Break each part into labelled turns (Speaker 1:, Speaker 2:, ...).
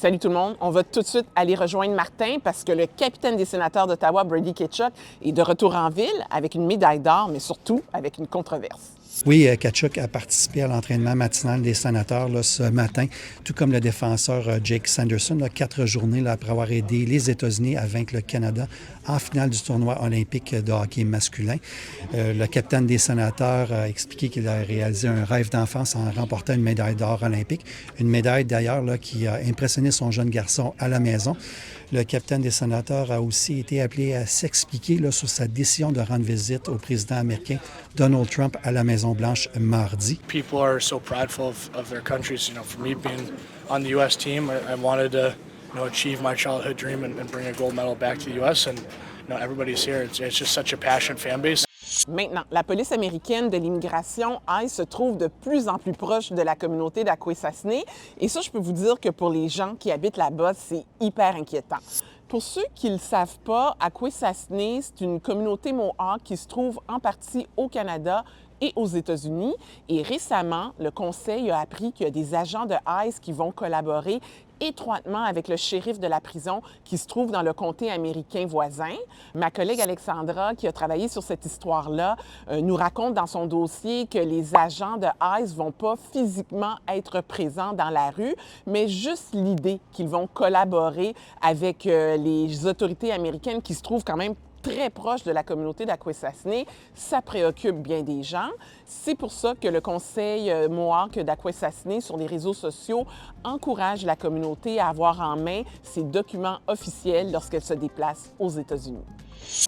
Speaker 1: Salut tout le monde. On va tout de suite aller rejoindre Martin parce que le capitaine des sénateurs d'Ottawa, Brady Tkachuk, est de retour en ville avec une médaille d'or, mais surtout avec une controverse.
Speaker 2: Oui, Tkachuk a participé à l'entraînement matinal des sénateurs ce matin, tout comme le défenseur Jake Sanderson, 4 journées après avoir aidé les États-Unis à vaincre le Canada en finale du tournoi olympique de hockey masculin. Le capitaine des sénateurs a expliqué qu'il a réalisé un rêve d'enfance en remportant une médaille d'or olympique, une médaille d'ailleurs qui a impressionné son jeune garçon à la maison. Le capitaine des sénateurs a aussi été appelé à s'expliquer sur sa décision de rendre visite au président américain Donald Trump à la Maison-Blanche mardi.
Speaker 3: People are so prideful of their countries. For me being on the U.S. team, I wanted to achieve my childhood dream and bring a gold medal back to the U.S. And everybody's here. It's just such a passionate fan base.
Speaker 1: Maintenant, la police américaine de l'immigration, ICE, se trouve de plus en plus proche de la communauté d'Akwesasne. Et ça, je peux vous dire que pour les gens qui habitent là-bas, c'est hyper inquiétant. Pour ceux qui ne le savent pas, Akwesasne, c'est une communauté Mohawk qui se trouve en partie au Canada et aux États-Unis. Et récemment, le Conseil a appris qu'il y a des agents de ICE qui vont collaborer étroitement avec le shérif de la prison qui se trouve dans le comté américain voisin. Ma collègue Alexandra, qui a travaillé sur cette histoire-là, nous raconte dans son dossier que les agents de ICE ne vont pas physiquement être présents dans la rue, mais juste l'idée qu'ils vont collaborer avec les autorités américaines qui se trouvent quand même très proche de la communauté d'Akwesasne, ça préoccupe bien des gens. C'est pour ça que le Conseil Mohawk d'Akwesasne sur les réseaux sociaux encourage la communauté à avoir en main ces documents officiels lorsqu'elle se déplace aux États-Unis.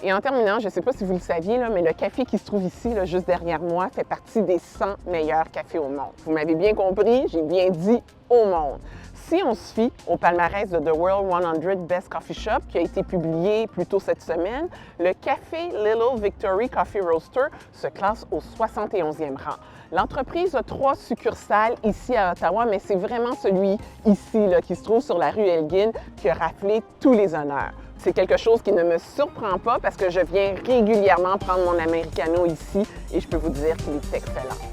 Speaker 1: Et en terminant, je ne sais pas si vous le saviez, mais le café qui se trouve ici, juste derrière moi, fait partie des 100 meilleurs cafés au monde. Vous m'avez bien compris, j'ai bien dit au monde. Si on se fie au palmarès de The World 100 Best Coffee Shop qui a été publié plus tôt cette semaine, le café Little Victory Coffee Roaster se classe au 71e rang. L'entreprise a 3 succursales ici à Ottawa, mais c'est vraiment celui ici qui se trouve sur la rue Elgin qui a raflé tous les honneurs. C'est quelque chose qui ne me surprend pas parce que je viens régulièrement prendre mon Americano ici et je peux vous dire qu'il est excellent.